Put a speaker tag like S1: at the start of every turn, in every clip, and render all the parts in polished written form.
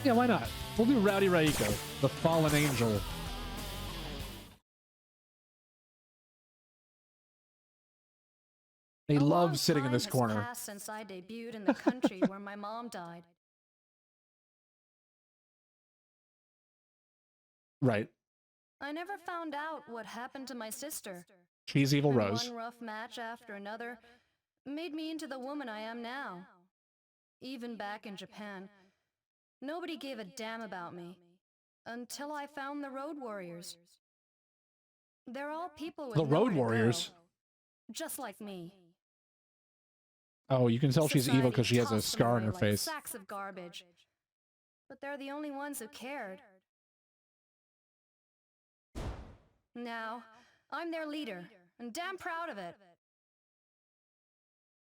S1: Yeah, why not? We'll do Rowdy Reiko, the fallen angel. They love sitting in this corner.
S2: Passed since I debuted in the country where my mom died.
S1: Right.
S2: I never found out what happened to my sister.
S1: She's Evil
S2: And
S1: Rose.
S2: one rough match after another made me into the woman I am now. Even back in Japan, nobody gave a damn about me. Until I found the Road Warriors. They're all people with
S1: The Road Warriors?
S2: Just like me.
S1: Oh, you can tell she's evil because she has a
S2: Society
S1: scar on her
S2: tossed them away
S1: face.
S2: like sacks of garbage. But they're the only ones who cared. Now, I'm their leader, and damn proud of it.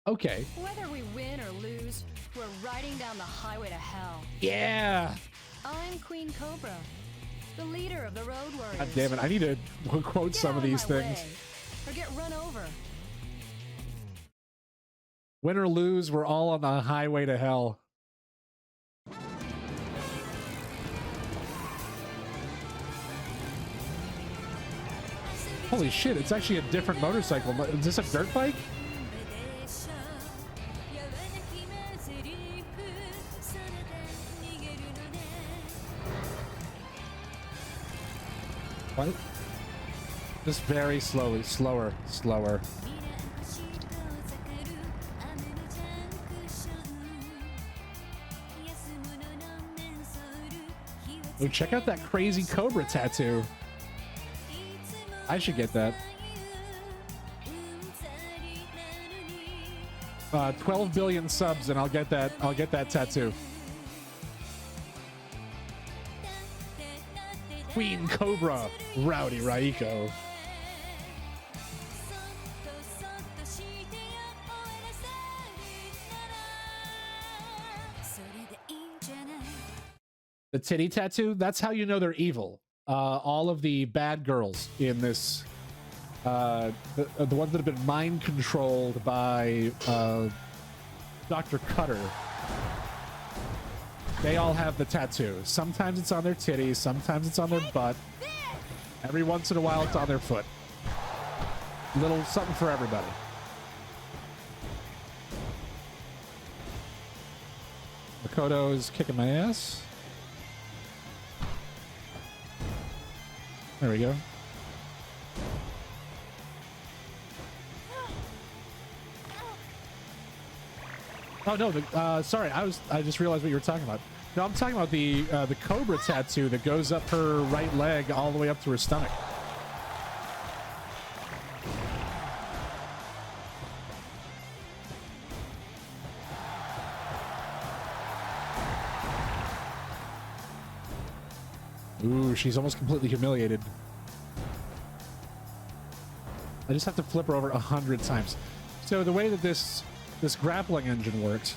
S1: Okay.
S2: Whether we win or lose, we're riding down the highway to hell.
S1: Yeah.
S2: I'm Queen Cobra, the leader of the Road Warriors.
S1: God damn it, I need to quote some of these things.
S2: Way, or get run over.
S1: Win or lose, we're all on the highway to hell. Holy shit, it's actually a different motorcycle. Is this a dirt bike? What? Just very slowly. Slower. Oh, check out that crazy Cobra tattoo. I should get that. 12 billion subs and I'll get that tattoo. Queen Cobra, Rowdy Reiko. The titty tattoo, that's how you know they're evil. All of the bad girls in this, the ones that have been mind controlled by Dr. Cutter, they all have the tattoo. Sometimes it's on their titties, sometimes it's on their butt. Every once in a while it's on their foot. Little something for everybody. Makoto is kicking my ass. There we go. Oh no, sorry, I just realized what you were talking about. No, I'm talking about the Cobra tattoo that goes up her right leg all the way up to her stomach. Ooh, she's almost completely humiliated. I just have to flip her over 100 times. So the way that this grappling engine works,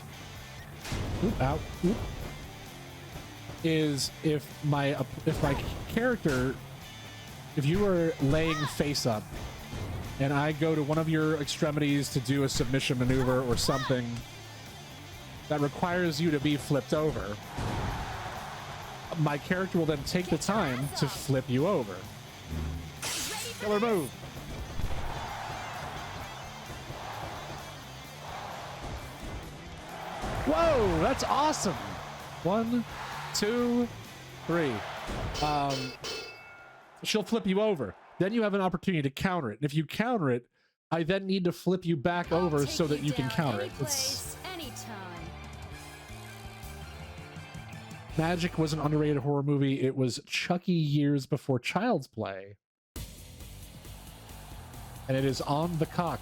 S1: is if my character, if you are laying face up, and I go to one of your extremities to do a submission maneuver or something that requires you to be flipped over, my character will then take the time to flip you over. Killer move. Whoa, that's awesome. 1, 2, 3. She'll flip you over. Then you have an opportunity to counter it. And if you counter it, I then need to flip you back over so that you can counter it. Magic was an underrated horror movie. It was Chucky years before Child's Play. And it is on the cock.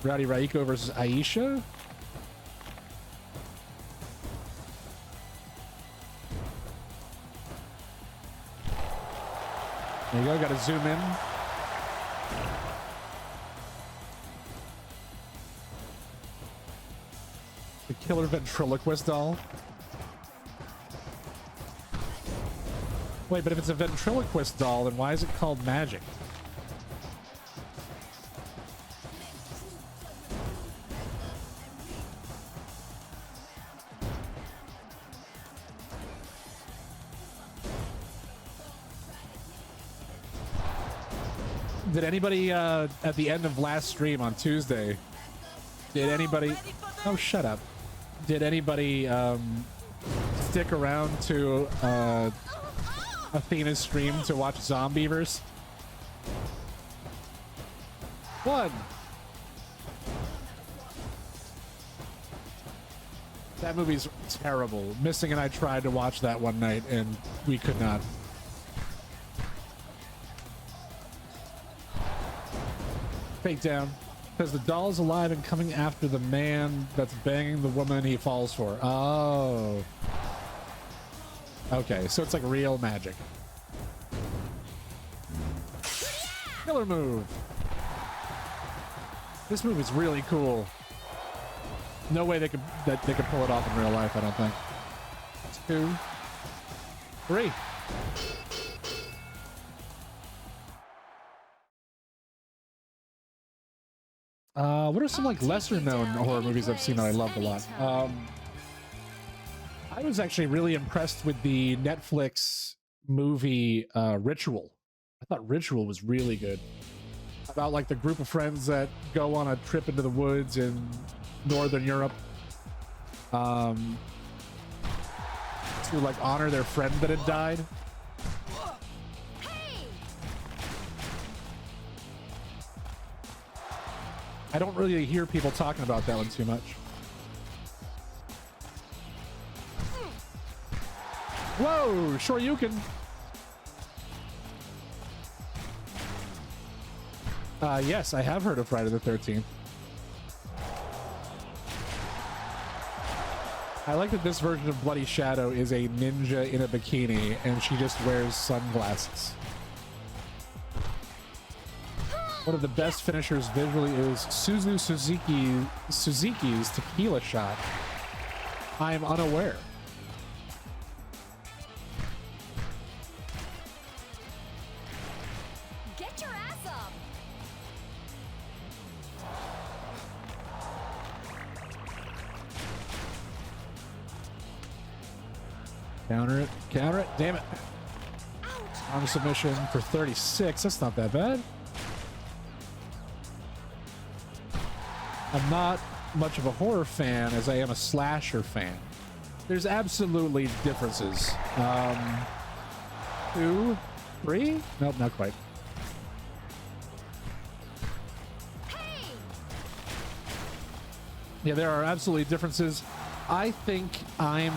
S1: Rowdy Reiko versus Aisha. There you go, gotta zoom in. The killer ventriloquist doll. Wait, but if it's a ventriloquist doll, then why is it called magic? Did anybody at the end of last stream on Tuesday? Did anybody? Oh, shut up. Did anybody stick around to Athena's stream to watch Zombievers? One. That movie's terrible. Missing and I tried to watch that one night and we could not. Fake down. Because the doll's alive and coming after the man that's banging the woman he falls for. Oh. Okay, so it's like real magic. Killer move. This move is really cool. No way they could pull it off in real life, I don't think. 2, 3. What are some like lesser known horror movies I've seen that I loved a lot? I was actually really impressed with the Netflix movie Ritual. I thought Ritual was really good. About like the group of friends that go on a trip into the woods in Northern Europe to like honor their friend that had died. I don't really hear people talking about that one too much. Whoa, sure you can. Yes, I have heard of Friday the 13th. I like that this version of Bloody Shadow is a ninja in a bikini and she just wears sunglasses. One of the best finishers visually is Suzuki's tequila shot. I am unaware.
S2: Get your ass up.
S1: Counter it, counter it, damn it. Arm submission for 36, that's not that bad. I'm not much of a horror fan as I am a slasher fan. There's absolutely differences. 2, 3? Nope, not quite.
S2: Hey!
S1: Yeah, there are absolutely differences. I think I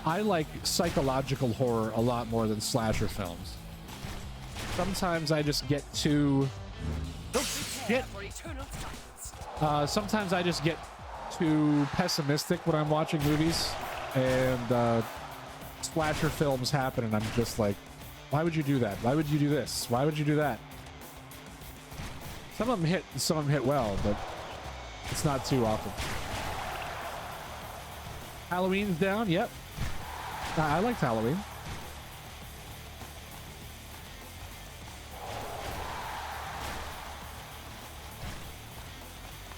S1: like psychological horror a lot more than slasher films. Sometimes I just get too... sometimes I just get too pessimistic when I'm watching movies, and slasher films happen, and I'm just like, why would you do that? Why would you do this? Why would you do that? Some of them hit well, but it's not too often. Halloween's down, yep. I liked Halloween.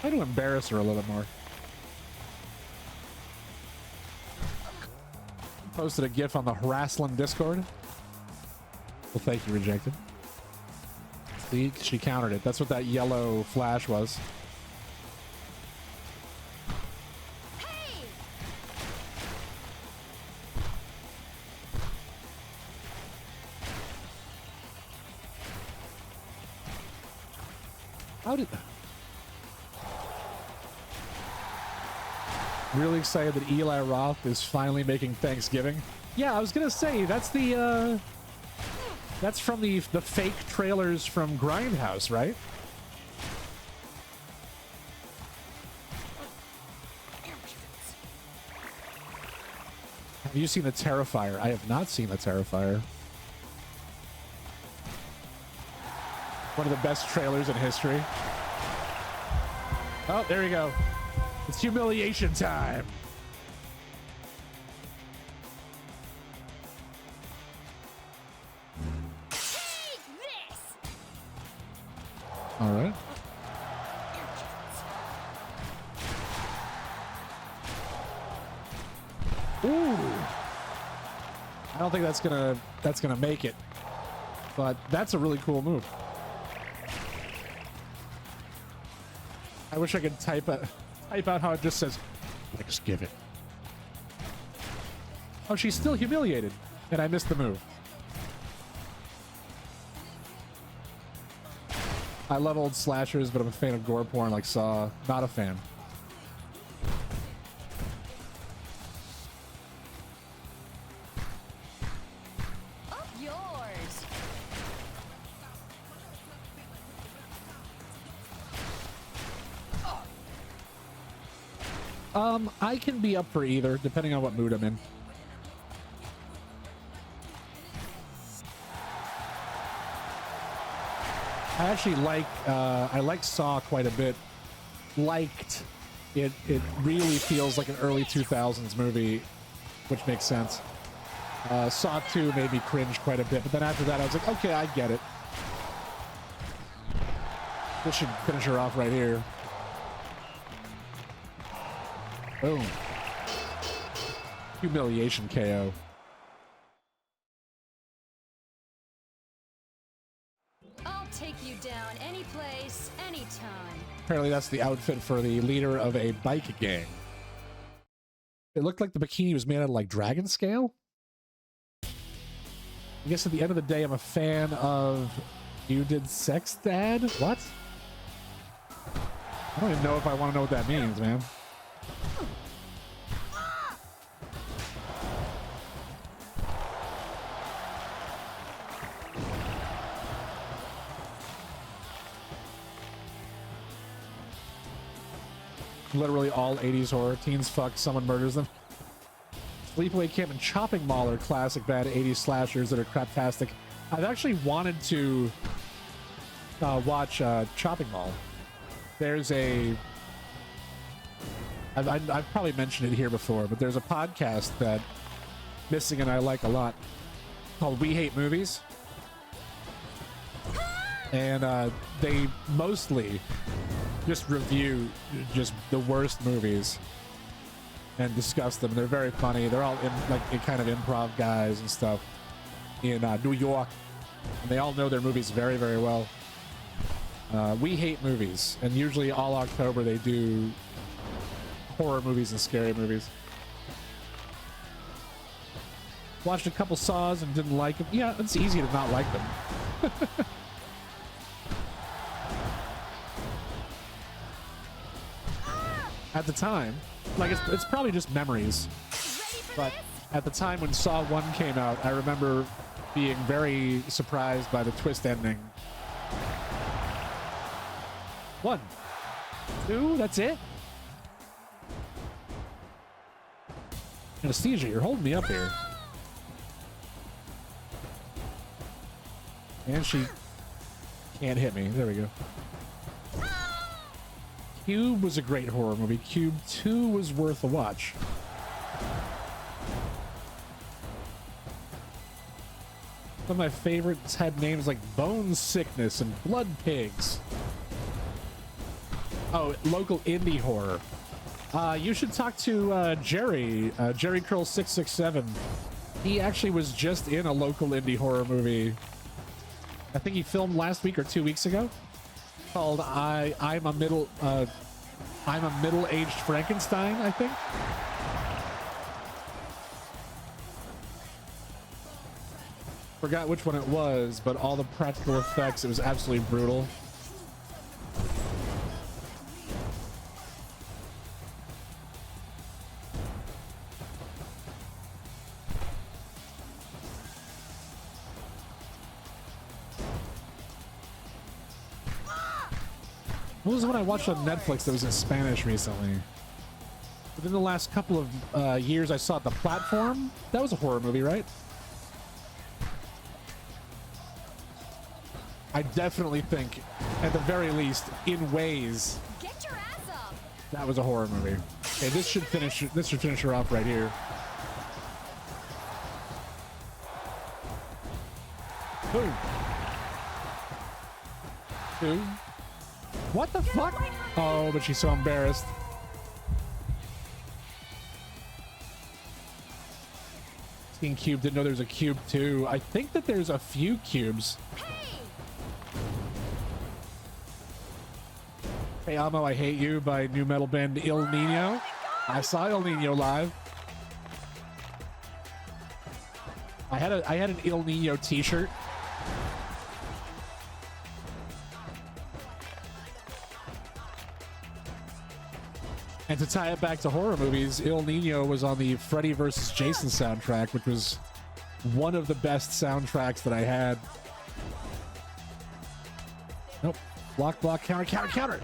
S1: Try to embarrass her a little bit more. Posted a GIF on the Harassland Discord. Well, thank you, rejected. See, she countered it. That's what that yellow flash was.
S2: Hey!
S1: How did... Really excited that Eli Roth is finally making Thanksgiving. Yeah, I was gonna say that's the that's from the fake trailers from Grindhouse, right? Have you seen the Terrifier? I have not seen the Terrifier. One of the best trailers in history. Oh, there you go. It's humiliation time.
S2: Take this!
S1: All right. Ooh. I don't think that's gonna make it, but that's a really cool move. I wish I could type out how it just says, let's give it. Oh, she's still humiliated. And I missed the move. I love old slashers, but I'm a fan of gore porn like Saw. Not a fan.
S2: Up yours.
S1: I can be up for either, depending on what mood I'm in. I actually I like Saw quite a bit. Liked it. It really feels like an early 2000s movie, which makes sense. Saw 2 made me cringe quite a bit, but then after that I was like, okay, I get it. This should finish her off right here. Boom. Humiliation KO.
S2: I'll take you down any place, anytime.
S1: Apparently that's the outfit for the leader of a bike gang. It looked like the bikini was made out of like dragon scale. I guess at the end of the day, I'm a fan of You Did Sex, Dad? What? I don't even know if I want to know what that means, man. Literally all 80s horror. Teens fuck, someone murders them. Sleepaway Camp and Chopping Mall are classic bad 80s slashers that are craptastic. I've actually wanted to watch Chopping Mall. There's a... I've probably mentioned it here before, but there's a podcast that Missing and I like a lot called We Hate Movies. And they mostly just review just the worst movies and discuss them. They're very funny. They're all kind of improv guys and stuff in New York, and they all know their movies very, very well. We hate movies, and usually all October they do horror movies and scary movies. Watched a couple Saws and didn't like them. Yeah, it's easy to not like them. At the time, like it's probably just memories, but at the time when Saw 1 came out, I remember being very surprised by the twist ending. 1, 2, that's it? Anesthesia, you're holding me up here. And she can't hit me. There we go. Cube was a great horror movie. Cube 2 was worth a watch. Some of my favorites had names like Bone Sickness and Blood Pigs. Oh, local indie horror. You should talk to Jerry, Jerry Curl 667. He actually was just in a local indie horror movie. I think he filmed last week or 2 weeks ago. Called I'm a middle-aged Frankenstein, I think. Forgot which one it was, but all the practical effects, it was absolutely brutal. What was the one I watched on Netflix that was in Spanish recently? Within the last couple of years, I saw The Platform. That was a horror movie, right? I definitely think, at the very least, in ways,
S2: Get your ass up.
S1: that was a horror movie. Okay, this should finish her off right here. Boom. 2. What the fuck? Oh, but she's so embarrassed. King Cube, didn't know there's a Cube 2. I think that there's a few cubes.
S2: Hey!
S1: Hey Amo, I Hate You by new metal band Il Nino. I saw Il Nino live. I had an Il Nino t-shirt. And to tie it back to horror movies, Il Nino was on the Freddy vs. Jason soundtrack, which was one of the best soundtracks that I had. Nope. Block, block, counter, counter, counter.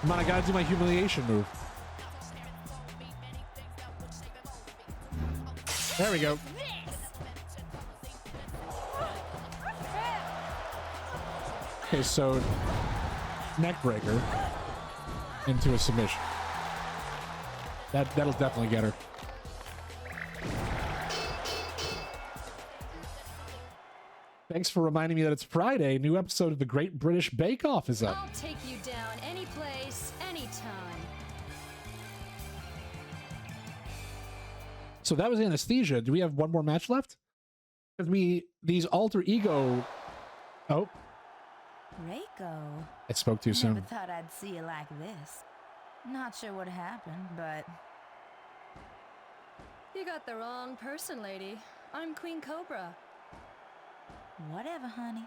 S1: Come on, I gotta do my humiliation move. There we go. Okay, so neck breaker into a submission. That'll definitely get her. Thanks for reminding me that it's Friday. New episode of the Great British Bake Off is up.
S2: I'll take you down any place, anytime.
S1: So that was Anesthesia. Do we have one more match left? Because these alter ego. Oh,
S3: Reiko.
S1: I spoke too soon.
S3: Never thought I'd see you like this. Not sure what happened, but
S2: You got the wrong person, lady. I'm Queen Cobra.
S3: whatever, honey.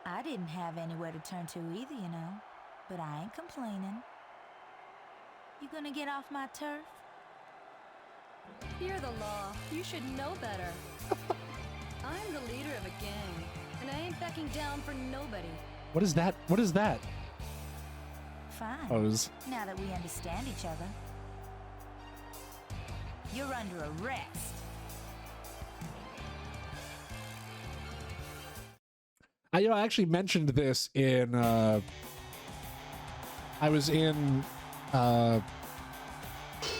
S3: I didn't have anywhere to turn to either, you know. But I ain't complaining. You gonna get off my turf?
S2: You're the law. You should know better. I'm the leader of a gang, and I ain't backing down for nobody.
S1: What is that? What is that?
S3: Fine.
S1: Pose.
S3: Now that we understand each other. You're under arrest.
S1: I actually mentioned this in I was in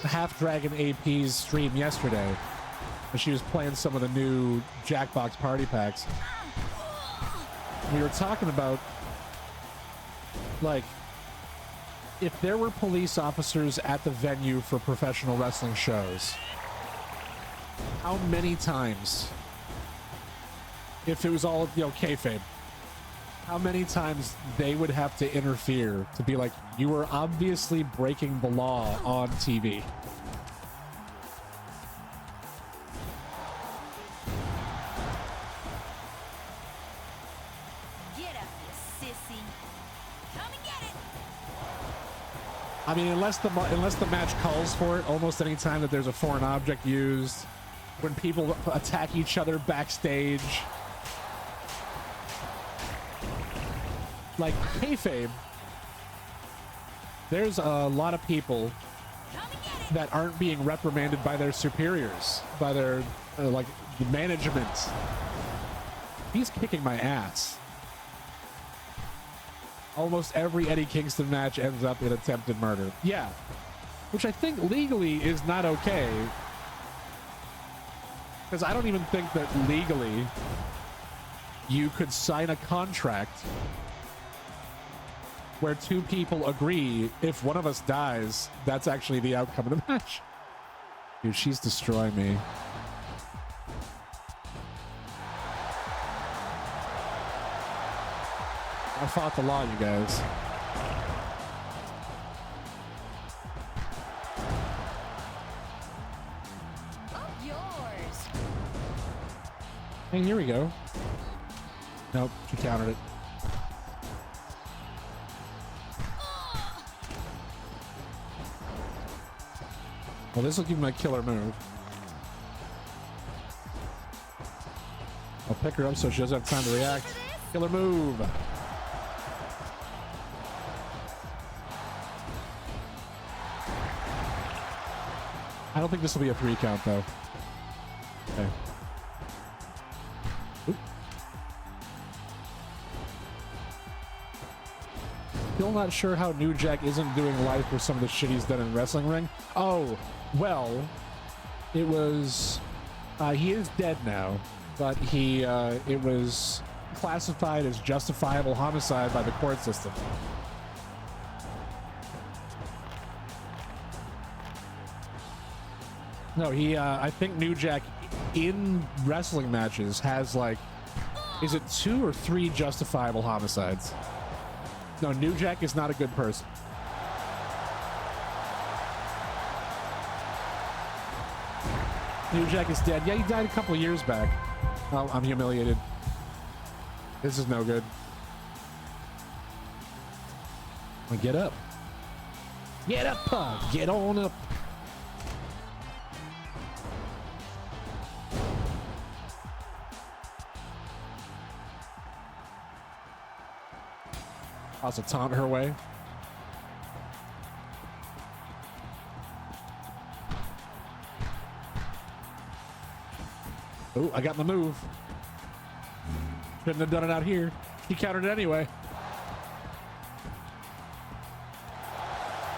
S1: Half Dragon AP's stream yesterday, and she was playing some of the new Jackbox party packs. We were talking about, like, if there were police officers at the venue for professional wrestling shows, how many times, if it was all, you know, kayfabe, how many times they would have to interfere to be like, you were obviously breaking the law on TV.
S3: Get up, you sissy. Come and get it.
S1: I mean, unless the match calls for it, almost any time that there's a foreign object used, when people attack each other backstage, like kayfabe, there's a lot of people that aren't being reprimanded by their superiors, by their like management. He's kicking my ass. Almost every Eddie Kingston match ends up in attempted murder. Yeah, which I think legally is not okay, because I don't even think that legally you could sign a contract where two people agree if one of us dies, that's actually the outcome of the match. Dude, she's destroying me. I fought the law, you guys.
S2: Up yours.
S1: Hey, here we go. Nope, she countered it. Well, this will give me my killer move. I'll pick her up so she doesn't have time to react. Killer move. I don't think this will be a 3 count, though. Okay. Oop. Still not sure how New Jack isn't doing life for some of the shit he's done in Wrestling Ring. Oh, well, it was, he is dead now, but it was classified as justifiable homicide by the court system. No, I think New Jack in wrestling matches has, like, is it 2 or 3 justifiable homicides? No, New Jack is not a good person. New Jack is dead. Yeah, he died a couple of years back. Oh, I'm humiliated. This is no good. Well, get up. Get up, pug. Get on up. Also taunt her way. Oh, I got my move. Shouldn't have done it out here. He countered it anyway.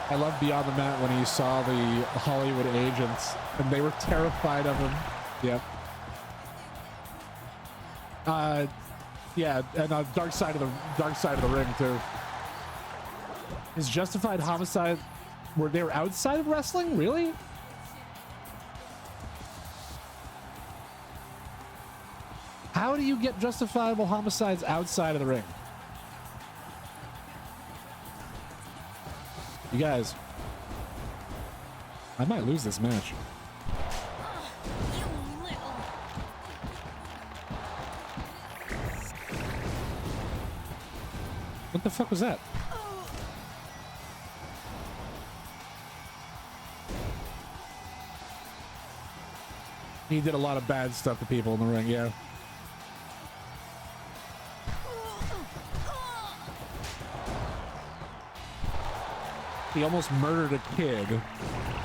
S1: I love Beyond the Mat when he saw the Hollywood agents and they were terrified of him. Yep. Yeah, and dark side of the ring too. Is Justified Homicide were they outside of wrestling? Really? How do you get justifiable homicides outside of the ring? You guys, I might lose this match. What the fuck was that? He did a lot of bad stuff to people in the ring, yeah. He almost murdered a kid,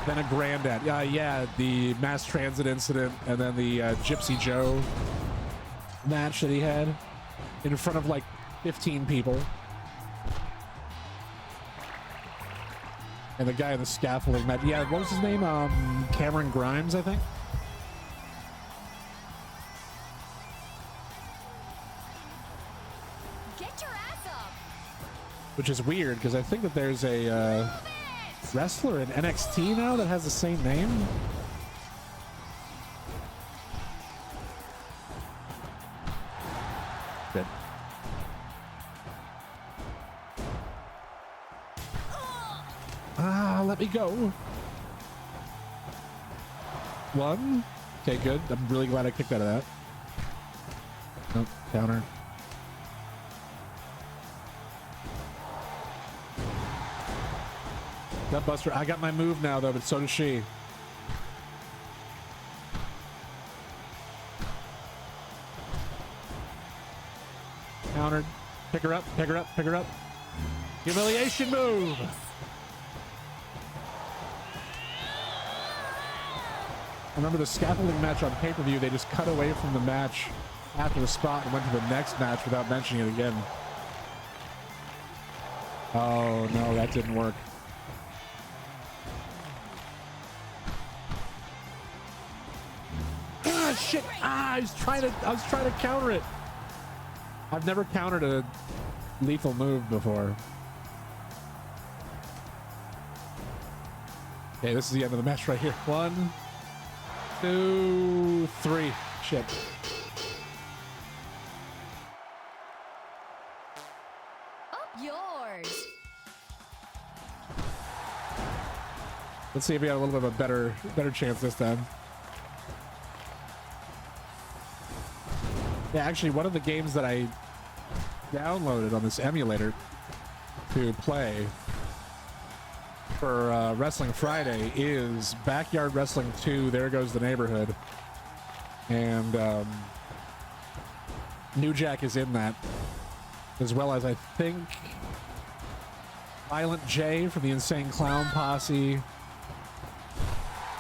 S1: then a granddad. Yeah, the mass transit incident, and then the Gypsy Joe match that he had in front of like 15 people. And the guy in the scaffolding match. Yeah, what was his name? Cameron Grimes, I think.
S2: Get your ass up.
S1: Which is weird because I think that there's a wrestler in NXT now that has the same name. Good. Let me go. One. Okay, good. I'm really glad I kicked out of that. Nope, counter. Gut Buster. I got my move now, though, but so does she. Countered. Pick her up, pick her up, pick her up. Humiliation move. I remember the scaffolding match on pay-per-view, they just cut away from the match after the spot and went to the next match without mentioning it again. Oh, no, that didn't work. Ah, shit! I was trying to counter it. I've never countered a lethal move before. Okay, this is the end of the match right here. 1, 2, 3. Shit.
S2: Up yours.
S1: Let's see if we have a little bit of a better chance this time. Yeah, actually, one of the games that I downloaded on this emulator to play for Wrestling Friday is Backyard Wrestling 2, There Goes the Neighborhood. And New Jack is in that, as well as, I think, Violent J from the Insane Clown Posse. I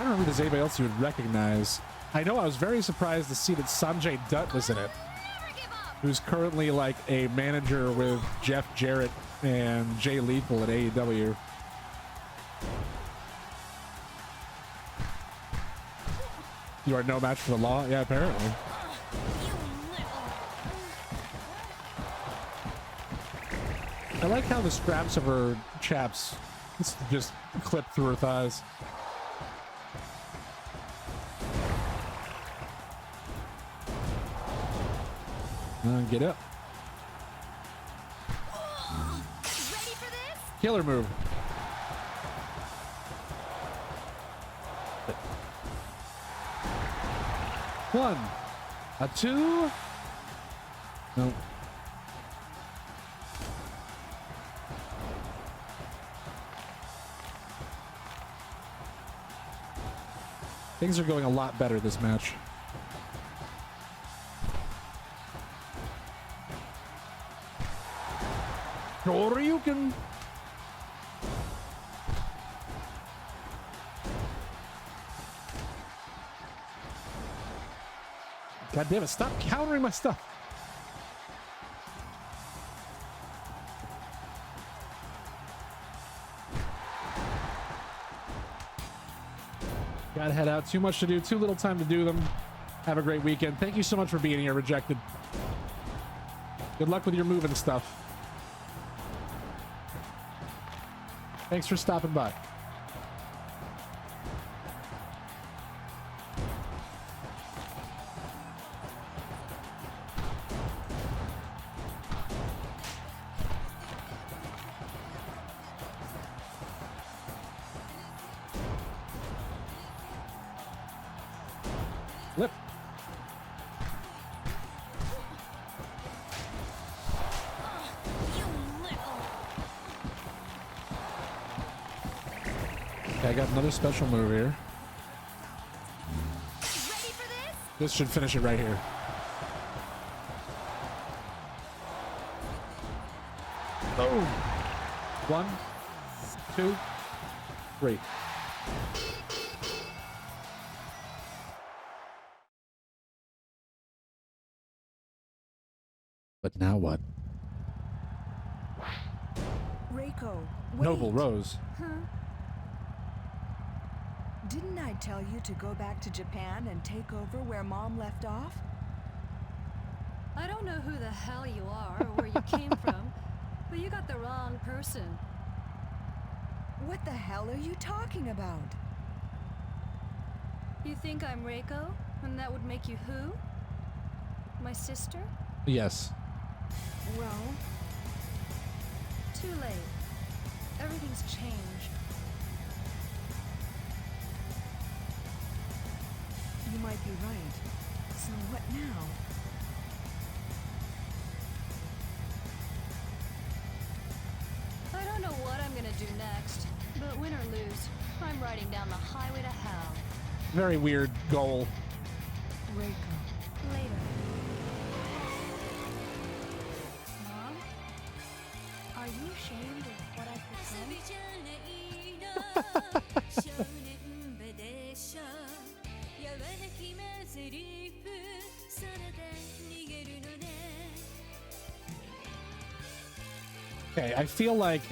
S1: don't remember if there's anybody else you would recognize. I know I was very surprised to see that Sanjay Dutt was in it, who's currently like a manager with Jeff Jarrett and Jay Lethal at AEW. You are no match for the law? Yeah, apparently. I like how the straps of her chaps just clip through her thighs. Get up. Killer move. One. A two. No. Things are going a lot better this match. Shoryuken. God damn it, stop countering my stuff. Gotta head out. Too much to do, too little time to do them. Have a great weekend. Thank you so much for being here, Rejected. Good luck with your moving stuff. Thanks for stopping by. Flip. Okay, I got another special move here.
S2: Ready for this?
S1: This should finish it right here. Boom. 1, 2, 3. But now what?
S4: Reiko, wait.
S1: Noble Rose.
S4: Huh? Didn't I tell you to go back to Japan and take over where Mom left off?
S2: I don't know who the hell you are or where you came from, but you got the wrong person.
S4: What the hell are you talking about?
S2: You think I'm Reiko, and that would make you who? My sister?
S1: Yes.
S4: Well,
S2: Too late. Everything's changed.
S4: you might be right. So what now?
S2: I don't know what I'm gonna do next, but win or lose, I'm riding down the highway to hell.
S1: Very weird goal.
S4: Reiko.
S2: Later. Mom? Are you ashamed of what I've become?
S1: Okay, I feel like